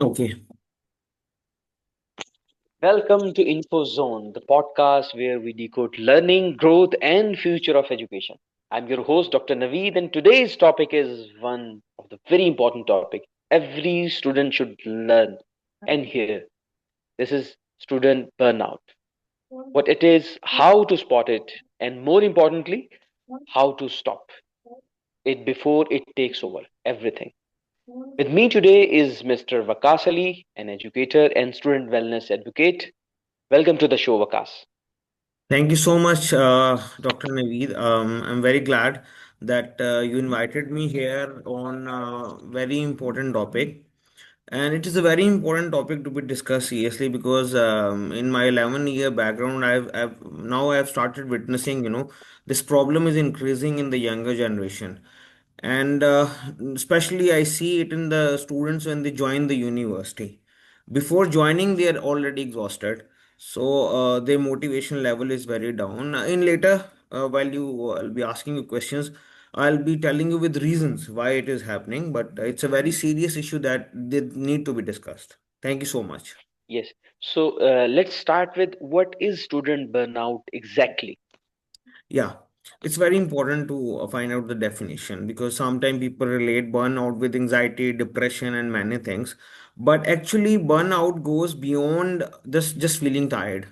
Okay. Welcome to InfoZone, the podcast where we decode learning, growth, and future of education. I'm your host, Dr. Naveed, and today's topic is one of the very important topic every student should learn and hear. This is student burnout. What it is, how to spot it, and more importantly, how to stop it before it takes over everything. With me today is Mr. Vakas Ali, an educator and student wellness advocate. Welcome to the show, Vakas. Thank you so much, Dr. Naveed. I'm very glad that you invited me here on a very important topic. And it is a very important topic to be discussed seriously because in my 11-year background, I've started witnessing, this problem is increasing in the younger generation. And especially I see it in the students when they join the university. Before joining, they are already exhausted, so their motivation level is very down. In later, while you I'll be asking you questions, I'll be telling you with reasons why it is happening. But it's a very serious issue that they need to be discussed. Thank you so much. Yes. So let's start with what is student burnout exactly? Yeah, it's very important to find out the definition because sometimes people relate burnout with anxiety, depression, and many things. But actually, burnout goes beyond just feeling tired.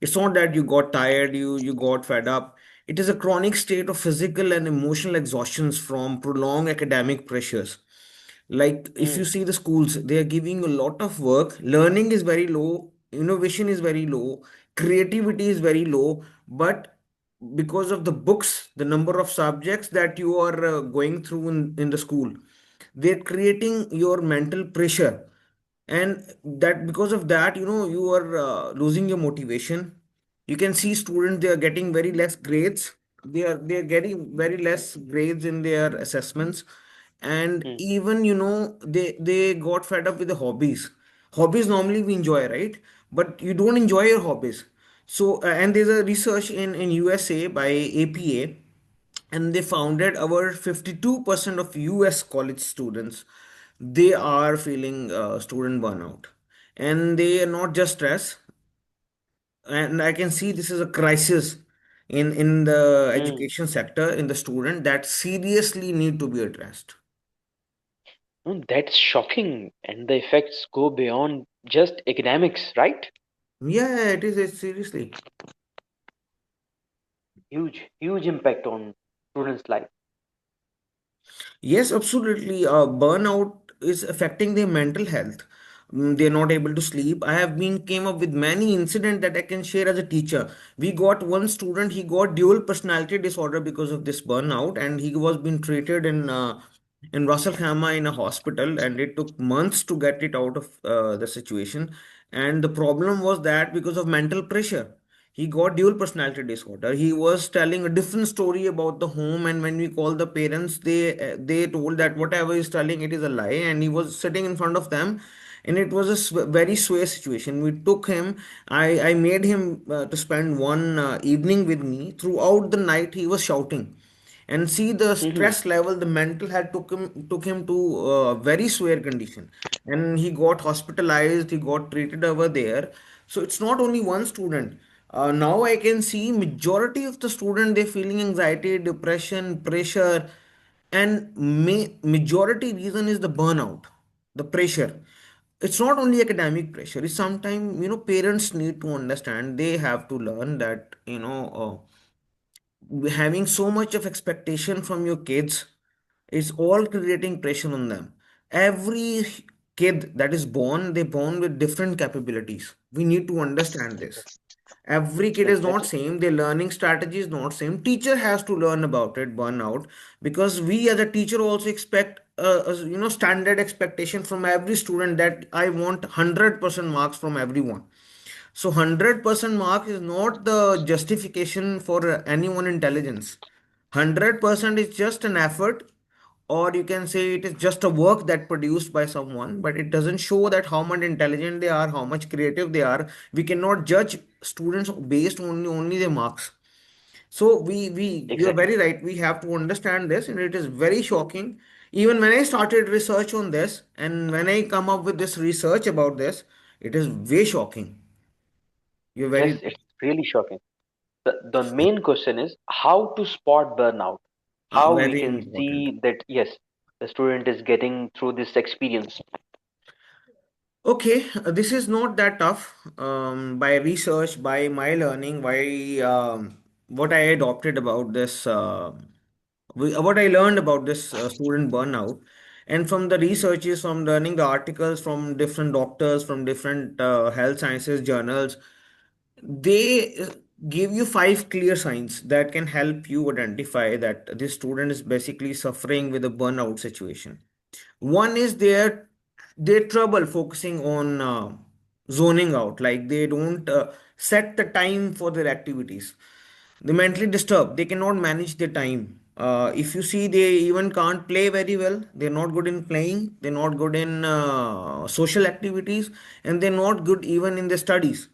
It's not that you got tired, you got fed up. It is a chronic state of physical and emotional exhaustions from prolonged academic pressures. Like if you Mm, see the schools, they are giving a lot of work. Learning is very low, innovation is very low, creativity is very low, but because of the books, the number of subjects that you are going through in the school, they're creating your mental pressure. And that because of that, you are losing your motivation. You can see students, they are getting very less grades. They are getting very less grades in their assessments. And mm, even they got fed up with the hobbies normally we enjoy, right? But you don't enjoy your hobbies. So and there's a research in USA by APA, and they founded our 52% of US college students, they are feeling student burnout, and they are not just stress. And I can see this is a crisis in the mm. education sector, in the student, that seriously need to be addressed. That's shocking, and the effects go beyond just academics, right? Yeah, it is, seriously. Huge, huge impact on students' life. Yes, absolutely. Burnout is affecting their mental health. They're not able to sleep. I have been came up with many incidents that I can share as a teacher. We got one student, he got dual personality disorder because of this burnout, and he was being treated in Russell Khama in a hospital, and it took months to get it out of the situation. And the problem was that because of mental pressure, he got dual personality disorder. He was telling a different story about the home, and when we called the parents, they told that Hmm. whatever he's telling, it is a lie. And he was sitting in front of them, and it was a very sway situation. We took him. I made him to spend one evening with me. Throughout the night, he was shouting, and see the Hmm. stress level, the mental health took him to a very severe condition, and he got hospitalized, he got treated over there. So it's not only one student. Now I can see majority of the student, they feeling anxiety, depression, pressure, and majority reason is the burnout, the pressure. It's not only academic pressure, it's sometimes, parents need to understand, they have to learn that, having so much of expectation from your kids is all creating pressure on them. Every kid that is born, they born with different capabilities. We need to understand this. Every kid is not Exactly. same, their learning strategy is not same. Teacher has to learn about it, burnout, because we as a teacher also expect standard expectation from every student, that I want 100% marks from everyone. So 100% mark is not the justification for anyone intelligence. 100% is just an effort, or you can say it is just a work that produced by someone, but it doesn't show that how much intelligent they are, how much creative they are. We cannot judge students based only their marks. So we you are Exactly. very right. We have to understand this, and it is very shocking. Even when I started research on this, and when I come up with this research about this, it is way shocking. You're Yes, very, it's really shocking. The main question is how to spot burnout, how we very can important. see that yes, the student is getting through this experience. Okay, this is not that tough. By research, by my learning, by what I adopted about this, what I learned about this student burnout, and from the researches, from learning the articles from different doctors, from different health sciences journals, they give you five clear signs that can help you identify that this student is basically suffering with a burnout situation. One is their trouble focusing on zoning out, like they don't set the time for their activities. They mentally disturbed, they cannot manage their time. If you see, they even can't play very well. They're not good in playing, they're not good in social activities, and they're not good even in their studies.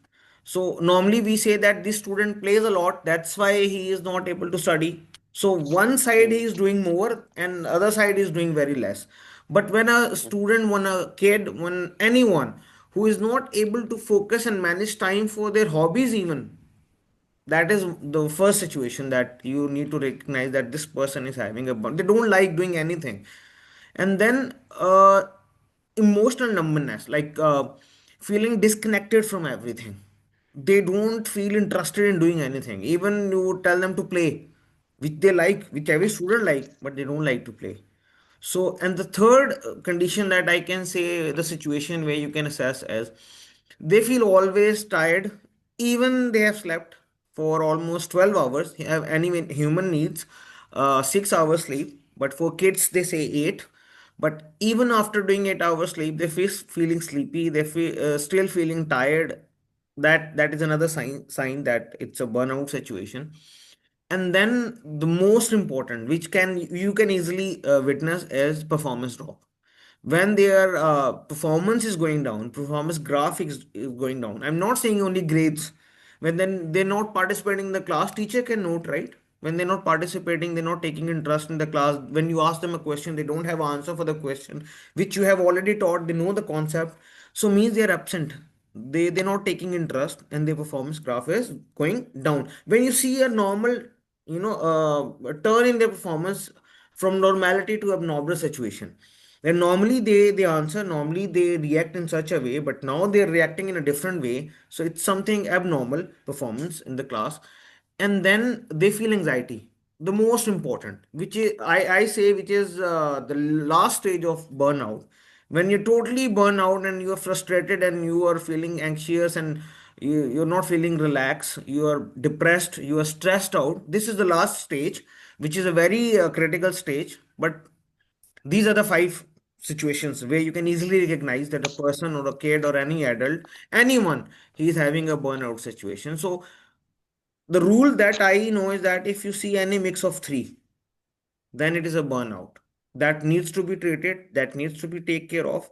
So normally we say that this student plays a lot, that's why he is not able to study. So one side he Mm, is doing more and other side is doing very less. But when a mm, student, when a kid, when anyone who is not able to focus and manage time for their hobbies even, that is the first situation that you need to recognize that this person is having a burn. They don't like doing anything. And then emotional numbness, like feeling disconnected from everything. They don't feel interested in doing anything. Even you tell them to play, which they like, which every student like, but they don't like to play. So, and the third condition that I can say, the situation where you can assess as, they feel always tired, even they have slept for almost 12 hours. Have any human needs 6 hours sleep, but for kids they say 8. But even after doing 8 hours sleep, they feel feeling sleepy. They feel still feeling tired. That is another sign that it's a burnout situation. And then the most important, which can you can easily witness, is performance drop. When their performance is going down, performance graphics is going down. I'm not saying only grades. When then they're not participating in the class, teacher can note, right? When they're not participating, they're not taking interest in the class. When you ask them a question, they don't have answer for the question which you have already taught. They know the concept, so means they're absent. They're not taking interest, and their performance graph is going down. When you see a normal, turn in their performance from normality to abnormal situation, then normally they answer, normally they react in such a way, but now they're reacting in a different way. So it's something abnormal performance in the class. And then they feel anxiety, the most important, which is I say, which is the last stage of burnout. When you totally burn out and you are frustrated and you are feeling anxious and you're not feeling relaxed, you are depressed, you are stressed out, this is the last stage, which is a very critical stage. But these are the five situations where you can easily recognize that a person or a kid or any adult, anyone, he is having a burnout situation. So the rule that I know is that if you see any mix of three, then it is a burnout that needs to be treated, that needs to be taken care of.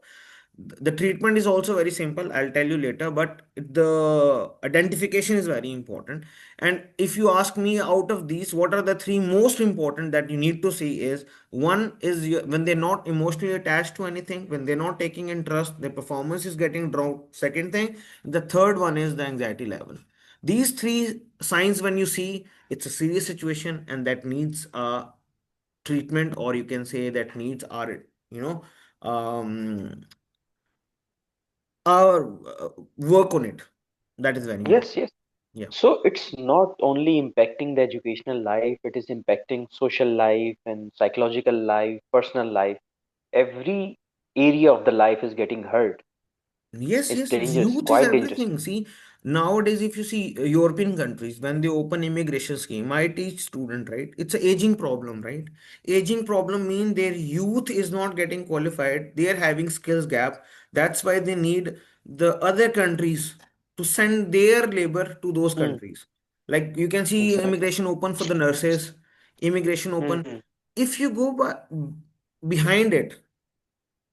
The treatment is also very simple, I'll tell you later, but the identification is very important. And if you ask me, out of these, what are the three most important that you need to see is, one is when they're not emotionally attached to anything, when they're not taking interest, their performance is getting dropped. Second thing, the third one is the anxiety level. These three signs, when you see, it's a serious situation and that needs a treatment, or you can say that needs our, you know um our work on it. That is very yes, important. yes. Yeah. So it's not only impacting the educational life, it is impacting social life and psychological life, personal life. Every area of the life is getting hurt. Yes, It's yes, dangerous, youth is quite dangerous. everything. See, nowadays, if you see European countries, when they open immigration scheme, I teach student, right? It's an aging problem, right? Aging problem mean their youth is not getting qualified. They are having skills gap. That's why they need the other countries to send their labor to those Hmm, countries. Like you can see exactly. immigration open for the nurses, immigration Hmm, open. hmm, If you go behind it,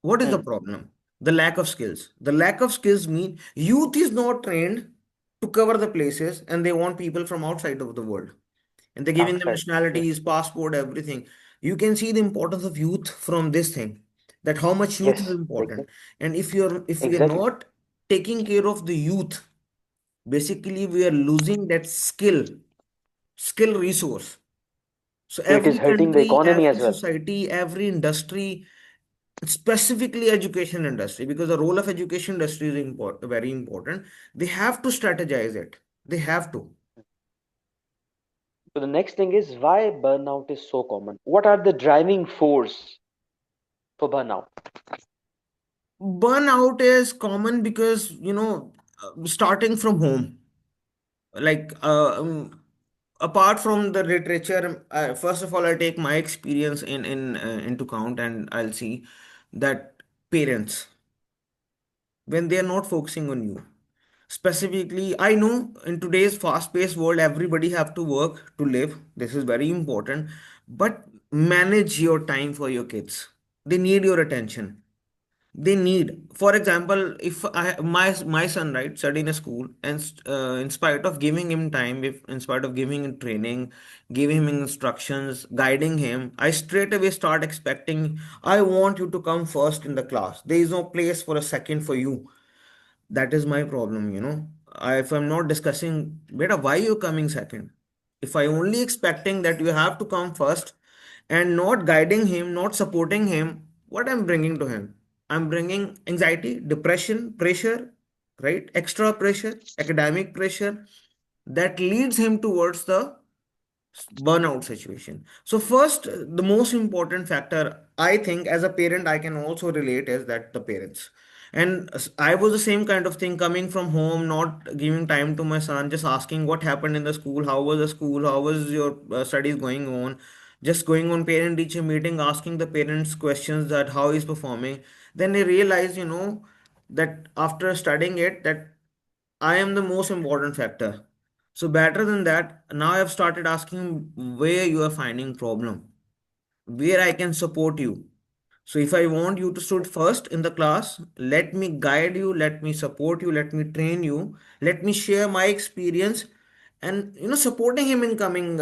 what is the hmm. problem? The lack of skills. The lack of skills mean youth is not trained to cover the places, and they want people from outside of the world. And they're giving them Outside. Yes. nationalities, passport, everything. You can see the importance of youth from this thing, that how much youth is Yes, important. exactly. And if we are Exactly. not taking care of the youth, basically we are losing that skill resource. So So it is every hurting the country, economy every as well. society, every industry, specifically education industry, because the role of education industry is very important. They have to strategize it. They have to. So the next thing is why burnout is so common. What are the driving force for burnout? Burnout is common because, starting from home, like apart from the literature, first of all, I take my experience in into count, and I'll see that parents, when they are not focusing on you, specifically, I know in today's fast-paced world everybody have to work to live. This is very important. But manage your time for your kids. They need your attention. They need, for example, if my son, right, study in a school, and in spite of giving him time, if in spite of giving him training, giving him instructions, guiding him, I straight away start expecting, I want you to come first in the class. There is no place for a second for you. That is my problem. If I'm not discussing, beta, why you coming second? If I only expecting that you have to come first and not guiding him, not supporting him, what I'm bringing to him? I'm bringing anxiety, depression, pressure, right? Extra pressure, academic pressure that leads him towards the burnout situation. So first, the most important factor, I think, as a parent, I can also relate is that the parents. And I was the same kind of thing, coming from home, not giving time to my son, just asking what happened in the school, how was the school, how was your studies going on, just going on parent teacher meeting, asking the parents questions that how he's performing. Then I realized, that after studying it, that I am the most important factor. So better than that, now I've started asking where you are finding problem, where I can support you. So if I want you to sit first in the class, let me guide you, let me support you, let me train you, let me share my experience, and supporting him in coming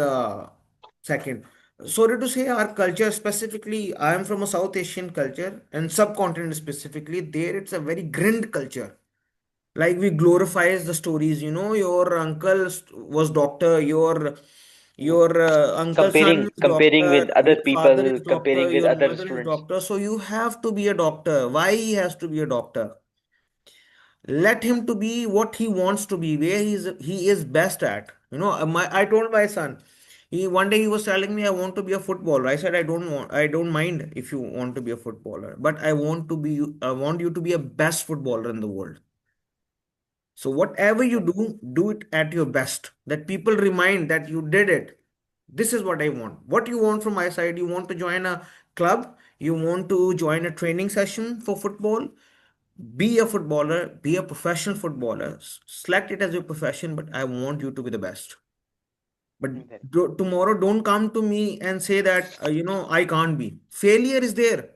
second. Sorry to say, our culture specifically, I am from a South Asian culture and subcontinent specifically. There, it's a very grind culture, like we glorifies the stories. Your uncle was doctor, Mm. your uncle's son Comparing is comparing with doctor, other your father people, is doctor, comparing with your other mother is students. doctor, so you have to be a doctor. Why he has to be a doctor? Let him to be what he wants to be, where he is best at. I told my son, one day he was telling me, I want to be a footballer. I said, I don't mind if you want to be a footballer, but I want you to be a best footballer in the world. So whatever you do, do it at your best. That people remind that you did it. This is what I want. What you want from my side? You want to join a club? You want to join a training session for football? Be a footballer, be a professional footballer. Select it as your profession, but I want you to be the best. But Okay. tomorrow, don't come to me and say that, I can't be. Failure is there.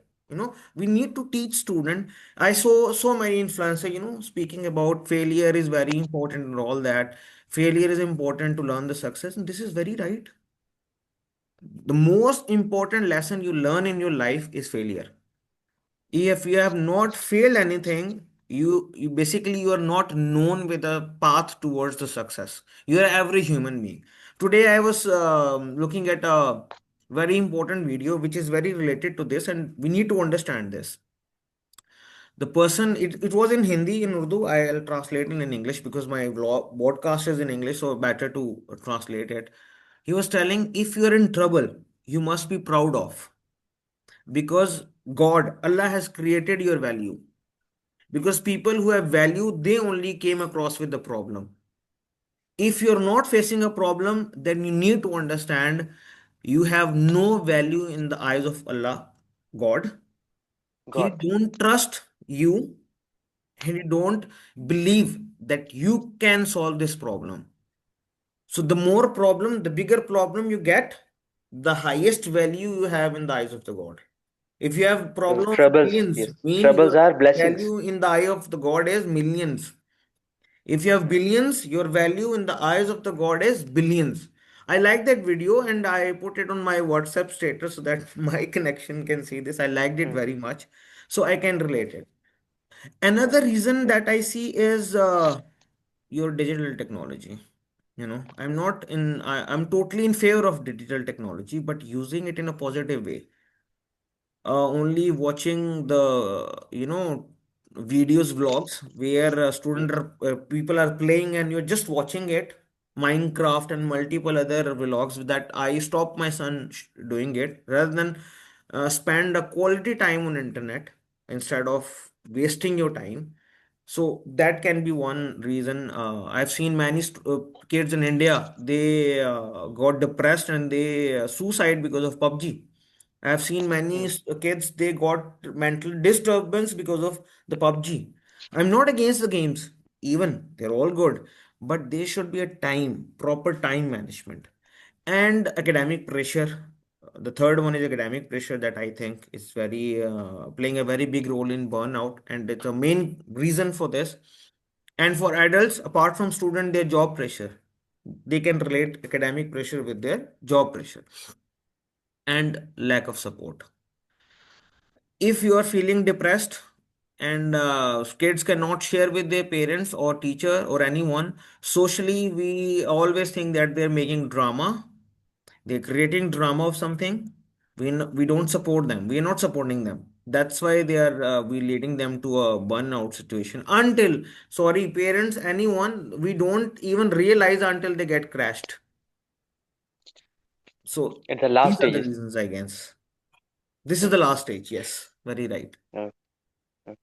We need to teach student. I saw so many influencer, speaking about failure is very important and all that. Failure is important to learn the success, and this is very right. The most important lesson you learn in your life is failure. If you have not failed anything, you basically you are not known with a path towards the success. You are every human being. Today I was looking at a very important video which is very related to this, and we need to understand this. The person, it was in Hindi, in Urdu. I'll translate it in English because my broadcast is in English, so better to translate it. He was telling, if you are in trouble, you must be proud of, because God, Allah has created your value. Because people who have value, they only came across with the problem. If you're not facing a problem, then you need to understand you have no value in the eyes of Allah, God. He Got don't trust you. He don't believe that you can solve this problem. So the more problem, the bigger problem you get, the highest value you have in the eyes of the God. If you have so problem of troubles. millions, Yes, mean troubles your are blessings. value in the eye of the God is millions. If you have Mm. billions, your value in the eyes of the God is billions. I like that video and I put it on my WhatsApp status so that my connection can see this. I liked it Mm, very much, so I can relate it. Another reason mm, that I see is your digital technology. I'm not in, I'm totally in favor of digital technology, but using it in a positive way. Only watching the, videos, vlogs where mm, people are playing and you're just watching it. Minecraft and multiple other vlogs that I stop my son doing it rather than spend a quality time on internet instead of wasting your time. So that can be one reason. I've seen many kids in India, they got depressed and they suicide because of PUBG. I've seen many mm. kids, they got mental disturbance because of the PUBG. I'm not against the games, even they're all good, but there should be a proper time management and academic pressure. The third one is academic pressure that I think is very playing a very big role in burnout, and it's a main reason for this. And for adults, apart from student, their job pressure. They can relate academic pressure with their job pressure and lack of support. If you are feeling depressed and kids cannot share with their parents or teacher or anyone, socially we always think that they're making drama, they're creating drama of something. We don't support them, we are not supporting them. That's why they are we leading them to a burnout situation until, sorry, parents, anyone, we don't even realize until they get crashed. So At the last these are the stages. reasons, I guess. This is Mm, the last stage, yes, very right. uh, uh.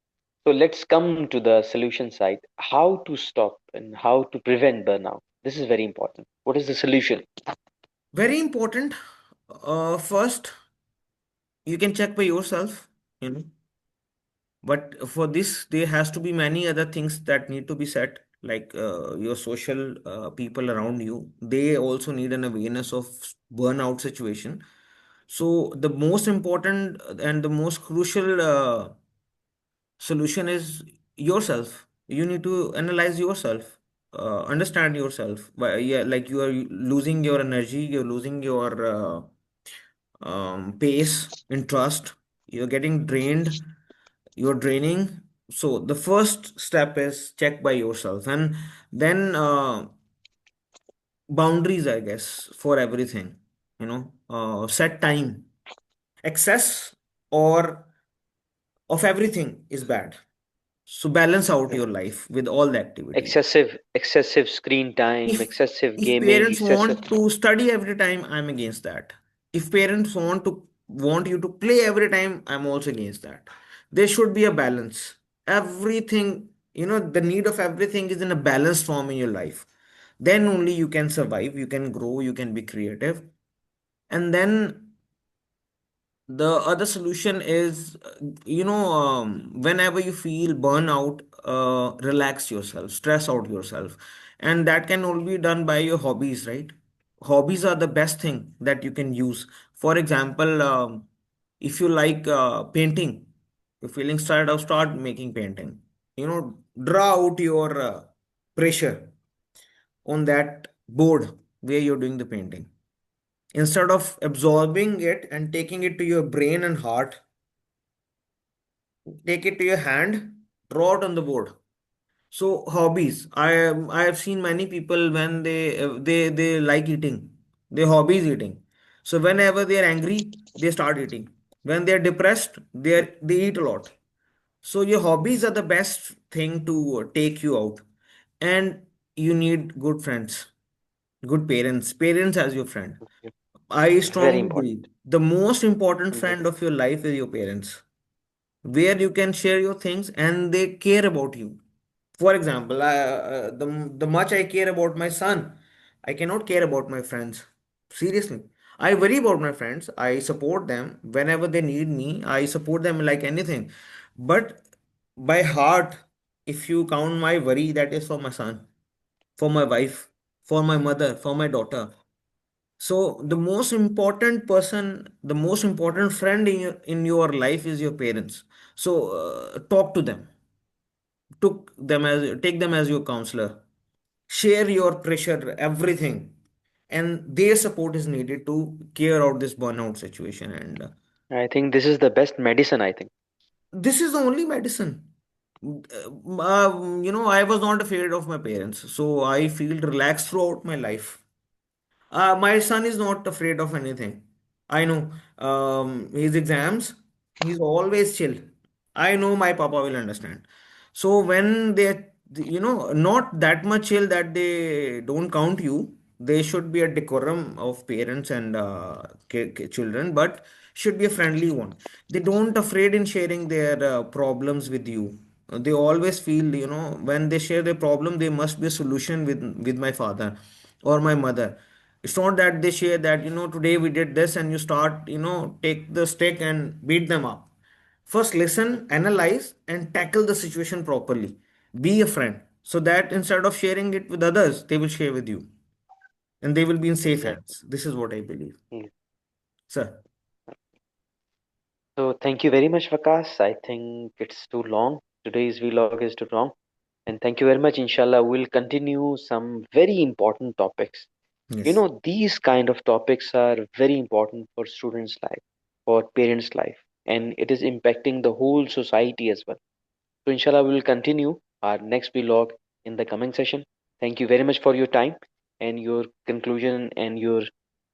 So let's come to the solution side. How to stop and how to prevent burnout. This is very important. What is the solution? Very important. First, you can check by yourself, you know. But for this, there has to be many other things that need to be set, like your social people around you. They also need an awareness of burnout situation. So the most important and the most crucial solution is yourself. You need to analyze yourself, understand yourself. Yeah, like you are losing your energy, you're losing your pace, interest, you're getting drained, you're draining. So the first step is check by yourself, and then boundaries, I guess, for everything. Set time. Excess or of everything is bad. So balance out Mm. your life with all the activities. Excessive screen time, if excessive if gaming, parents excessive. want to study every time, I'm against that. If parents want you to play every time, I'm also against that. There should be a balance. Everything, the need of everything is in a balanced form in your life. Then only you can survive, you can grow, you can be creative. And then the other solution is, whenever you feel burnout, relax yourself, stress out yourself. And that can all be done by your hobbies, right? Hobbies are the best thing that you can use. For example, if you like painting, you're feeling tired of, start making painting. Draw out your pressure on that board where you're doing the painting. Instead of absorbing it and taking it to your brain and heart, take it to your hand, draw it on the board. So hobbies, I have seen many people when they like eating, their hobby is eating. So whenever they are angry, they start eating. When they are depressed, they eat a lot. So your hobbies are the best thing to take you out. And you need good friends, good parents as your friend. I Very strongly important. believe the most important Very. friend of your life is your parents, where you can share your things and they care about you. For example, the much I care about my son, I cannot care about my friends. Seriously, I worry about my friends. I support them whenever they need me. I support them like anything. But by heart, if you count my worry, that is for my son, for my wife, for my mother, for my daughter. So the most important person, the most important friend in your life is your parents. So talk to them, take them as your counselor. Share your pressure, everything. and their support is needed to clear out this burnout situation. And I think this is the best medicine, I think. this is the only medicine. I was not afraid of my parents, so I feel relaxed throughout my life. My son is not afraid of anything. I know his exams, he's always chill. I know my papa will understand. So when they, not that much chill that they don't count you, they should be a decorum of parents and children, but should be a friendly one. They don't afraid in sharing their problems with you. They always feel, when they share their problem, there must be a solution with my father or my mother. It's not that they share that, today we did this and you start, take the stick and beat them up. First, listen, analyze, and tackle the situation properly. Be a friend so that instead of sharing it with others, they will share with you and they will be in safe Yeah. hands. This is what I believe. Yeah. Sir, So thank you very much, Vakas. I think it's too long. Today's vlog is too long. And thank you very much. Inshallah, we'll continue some very important topics. yes. These kind of topics are very important for students' life, for parents' life, and it is impacting the whole society as well. So, inshallah, we will continue our next vlog in the coming session. Thank you very much for your time and your conclusion and your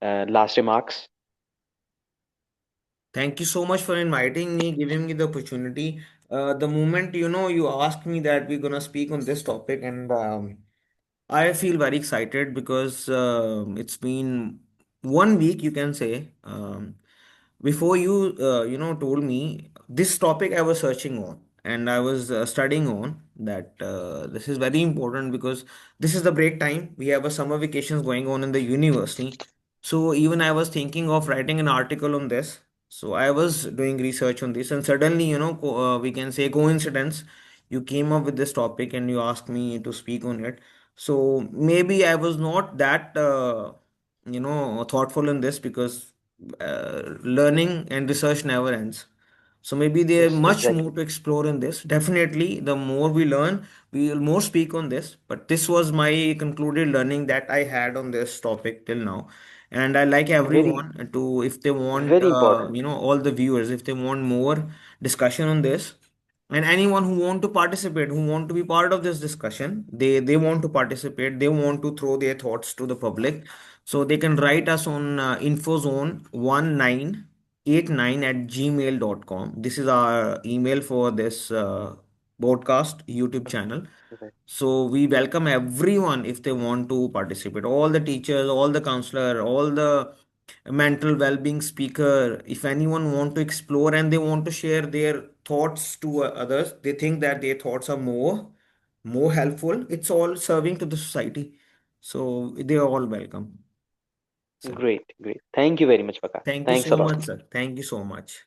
last remarks. Thank you so much for inviting me, giving me the opportunity. The moment you asked me that we're gonna speak on this topic, and I feel very excited because it's been 1 week, you can say. Before you, told me this topic, I was searching on and I was studying on that. This is very important because this is the break time. We have a summer vacations going on in the university. So even I was thinking of writing an article on this. So I was doing research on this, and suddenly, we can say coincidence, you came up with this topic and you asked me to speak on it. So maybe I was not that, thoughtful in this because learning and research never ends. So maybe there's Yes, much exactly. more to explore in this. Definitely, the more we learn, we will more speak on this. But this was my concluded learning that I had on this topic till now. And I like Very, everyone to, if they want, very important. all the viewers, if they want more discussion on this, and anyone who want to participate, who want to be part of this discussion, they want to participate, they want to throw their thoughts to the public, so they can write us on infozone1989 at gmail.com. This is our email for this broadcast YouTube channel. Right. So we welcome everyone if they want to participate. All the teachers, all the counselor, all the mental well-being speaker. If anyone want to explore and they want to share their thoughts to others, they think that their thoughts are more helpful. It's all serving to the society. So they are all welcome. So Great, great. Thank you very much, Vakas. thank you Thanks so a lot. much, sir. Thank you so much.